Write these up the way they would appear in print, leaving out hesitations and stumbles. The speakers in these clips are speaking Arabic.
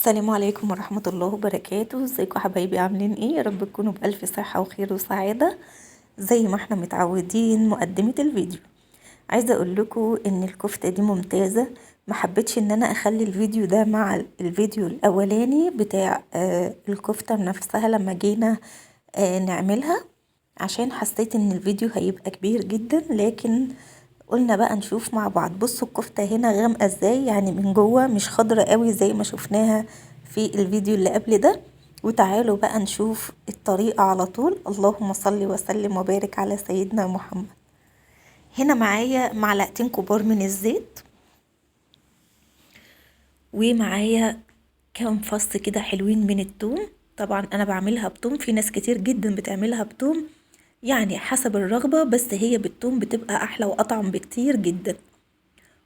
السلام عليكم ورحمة الله وبركاته. ازيكم حبايبي؟ عاملين ايه؟ يا رب تكونوا بألف صحة وخير وسعادة. زي ما احنا متعودين، مقدمة الفيديو عايزة اقول لكم ان الكفتة دي ممتازة. ما حبيتش ان انا اخلي الفيديو ده مع الفيديو الاولاني بتاع الكفتة نفسها لما جينا نعملها، عشان حسيت ان الفيديو هيبقى كبير جدا. لكن قلنا بقى نشوف مع بعض. بصوا الكفتة هنا غامقة ازاي، يعني من جوه مش خضرة قوي زي ما شفناها في الفيديو اللي قبل ده. وتعالوا بقى نشوف الطريقة على طول. اللهم صل وسلم وبارك على سيدنا محمد. هنا معايا معلقتين كبار من الزيت، ومعايا كام فص كده حلوين من التوم. طبعا انا بعملها بتوم، في ناس كتير جدا بتعملها بتوم، يعني حسب الرغبة، بس هي بالثوم بتبقى احلى واطعم بكتير جدا.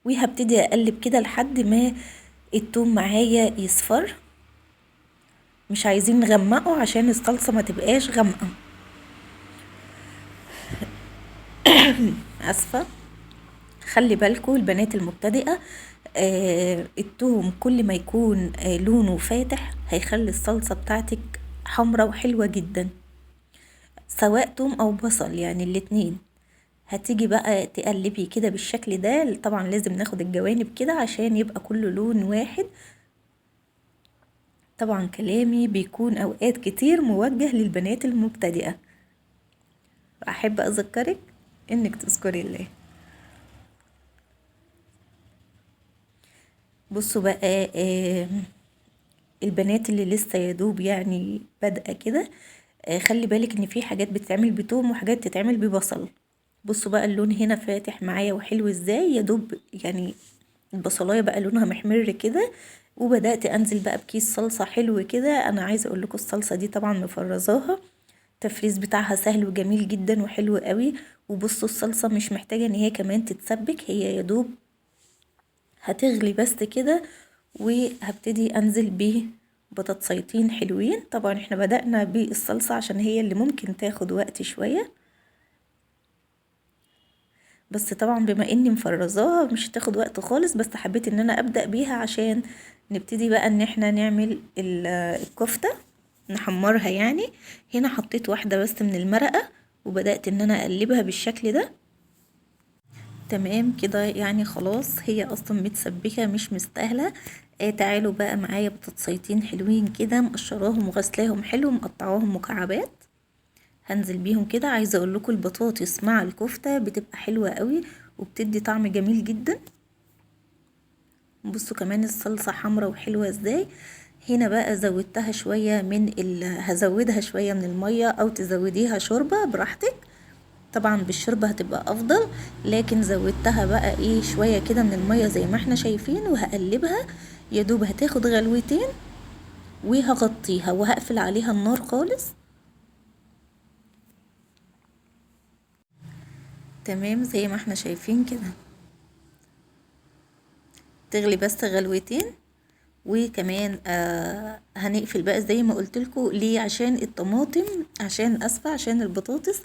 وهبتدي اقلب كده لحد ما الثوم معايا يصفر. مش عايزين نغمقه عشان الصلصة ما تبقاش غامقة. اسفة. خلي بالكم البنات المبتدئة، الثوم كل ما يكون لونه فاتح هيخلي الصلصة بتاعتك حمرة وحلوة جدا، سواء توم او بصل يعني الاتنين. هتيجي بقى تقلبي كده بالشكل ده. طبعا لازم ناخد الجوانب كده عشان يبقى كله لون واحد. طبعا كلامي بيكون اوقات كتير موجه للبنات المبتدئة، احب اذكرك انك تذكري الله. بصوا بقى، البنات اللي لسه يدوب يعني بادئه كده، خلي بالك ان في حاجات بتتعمل بتوم وحاجات تتعمل ببصل. بصوا بقى اللون هنا فاتح معايا وحلو ازاي، يدوب يعني البصلايه بقى لونها محمر كده. وبدات انزل بقى بكيس صلصه حلو كده. انا عايزه اقول لكم الصلصه دي طبعا مفرزاها، التفريز بتاعها سهل وجميل جدا وحلو قوي. وبصوا الصلصه مش محتاجه ان هي كمان تتسبك، هي يدوب هتغلي بس كده. وهبتدي انزل ببطاطسيتين حلوين. طبعا احنا بدأنا بالصلصة عشان هي اللي ممكن تاخد وقت شوية، بس طبعا بما اني مفرزاها مش هتاخد وقت خالص، بس حبيت ان انا ابدأ بيها عشان نبتدي بقى ان احنا نعمل الكفتة، نحمرها يعني. هنا حطيت واحدة بس من المرقة وبدأت ان انا اقلبها بالشكل ده. تمام كده يعني خلاص، هي اصلا متسبكه مش مستاهله. تعالوا بقى معايا بطاطسيتين حلوين كده، مقشراهم وغسلاهم حلو، مقطعاهم مكعبات، هنزل بيهم كده. عايزه اقول لكم البطاطس مع الكفته بتبقى حلوه قوي وبتدي طعم جميل جدا. بصوا كمان الصلصه حمرا وحلوه ازاي. هنا بقى زودتها شويه هزودها شويه من الميه او تزوديها شوربه براحتك. طبعا بالشوربه هتبقى افضل، لكن زودتها بقى ايه شويه كده من الميه زي ما احنا شايفين. وهقلبها يا دوب هتاخد غلوتين، وهغطيها وهقفل عليها النار خالص. تمام زي ما احنا شايفين كده، تغلي بس غلوتين. وكمان هنقفل بقى زي ما قلت لكم ليه، عشان الطماطم، عشان اسفه عشان البطاطس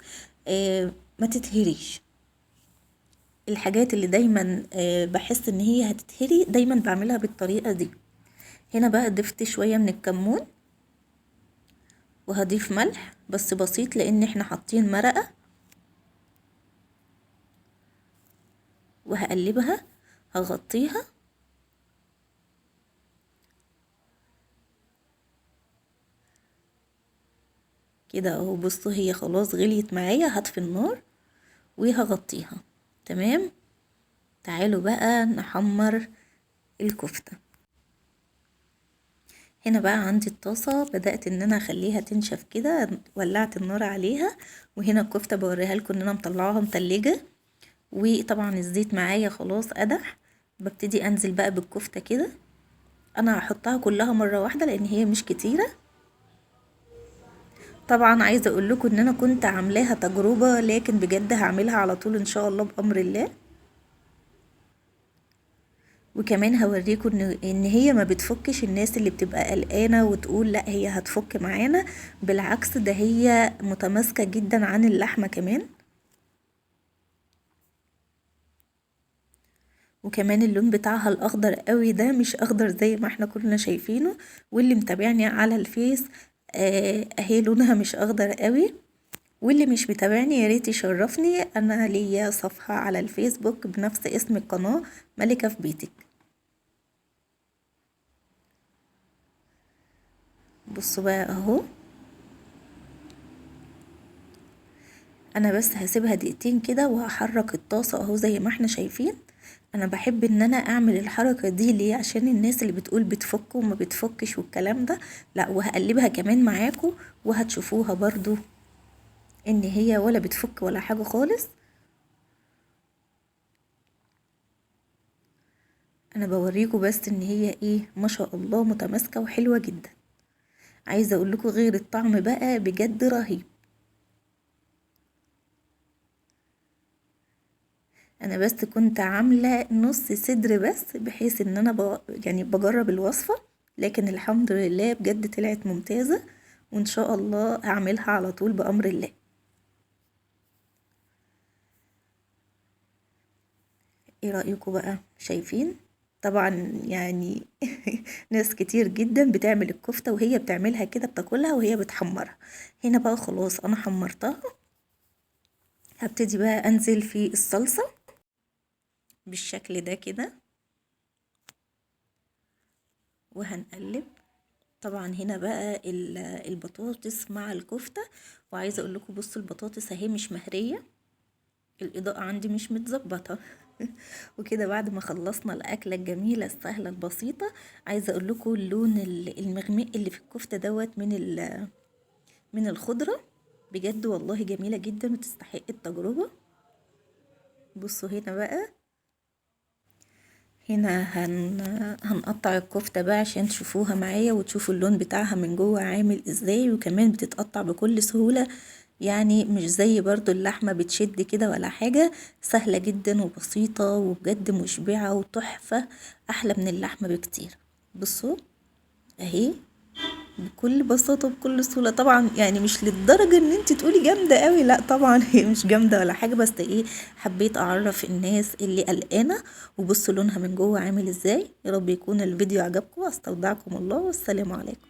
ما تتهريش. الحاجات اللي دايما بحس ان هي هتتهري دايما بعملها بالطريقه دي. هنا بقى ضفت شويه من الكمون، وهضيف ملح بس بسيط لان احنا حاطين مرقه. وهقلبها، هغطيها كده اهو. بصوا هي خلاص غليت معايا، هطفي النار وهغطيها. تمام. تعالوا بقى نحمر الكفته. هنا بقى عندي الطاسة، بدأت ان انا اخليها تنشف كده، ولعت النار عليها. وهنا الكفتة بوريها لكم ان انا مطلعاها متلجة. وطبعا الزيت معايا خلاص قدح. ببتدي انزل بقى بالكفتة كده. انا هحطها كلها مرة واحدة لان هي مش كتيرة. طبعا عايزة اقول لكم ان انا كنت عاملاها تجربة، لكن بجد هعملها على طول ان شاء الله بامر الله. وكمان هوريكم ان هي ما بتفكش. الناس اللي بتبقى قلقانه وتقول لا هي هتفك معانا، بالعكس ده هي متماسكه جدا عن اللحمه كمان. وكمان اللون بتاعها الاخضر قوي ده، مش اخضر زي ما احنا كلنا شايفينه. واللي متابعني على الفيس اهي لونها مش اخضر قوي. واللي مش متابعني يا ريت يشرفني، انا ليا صفحة على الفيسبوك بنفس اسم القناة، ملكة في بيتك. بصوا بقى اهو، انا بس هسيبها دقيقتين كده وهحرك الطاسة اهو زي ما احنا شايفين. انا بحب ان انا اعمل الحركة دي ليه؟ عشان الناس اللي بتقول بتفك وما بتفكش والكلام ده، لا، وهقلبها كمان معاكم وهتشوفوها برضو ان هي ولا بتفك ولا حاجة خالص. انا بوريكم بس ان هي ايه، ما شاء الله متماسكة وحلوة جدا. عايزة اقول لكم غير الطعم بقى بجد رهيب. انا بس كنت عاملة نص صدر بس، بحيث ان انا يعني بجرب الوصفة، لكن الحمد لله بجد طلعت ممتازة، وان شاء الله هعملها على طول بأمر الله. ايه رأيكم بقى؟ شايفين طبعا يعني ناس كتير جدا بتعمل الكفتة وهي بتعملها كده، بتاكلها وهي بتحمرها. هنا بقى خلاص انا حمرتها، هبتدي بقى انزل في الصلصة بالشكل ده كده وهنقلب. طبعا هنا بقى البطاطس مع الكفتة. وعايزة اقول لكم بصوا البطاطس اهي مش مهرية، الإضاءة عندي مش متظبطة. وكده بعد ما خلصنا الأكلة الجميلة السهلة البسيطة، عايزة أقول لكم اللون المغمق اللي في الكفتة دوت من الخضرة، بجد والله جميلة جدا وتستحق التجربة. بصوا هنا بقى، هنا هنقطع الكفتة بقى عشان تشوفوها معايا وتشوفوا اللون بتاعها من جوه عامل ازاي، وكمان بتتقطع بكل سهولة. يعني مش زي برضو اللحمة بتشد كده ولا حاجة، سهلة جدا وبسيطة وبجد مشبعة وتحفة، احلى من اللحمة بكتير. بصوا اهي بكل بساطة وبكل سهولة. طبعا يعني مش للدرجة ان انت تقولي جامدة قوي، لا طبعا هي مش جامدة ولا حاجة، بس ايه، حبيت اعرف الناس اللي قلقانة. وبصوا لونها من جوه عامل ازاي. يا رب يكون الفيديو عجبكم، استودعكم الله والسلام عليكم.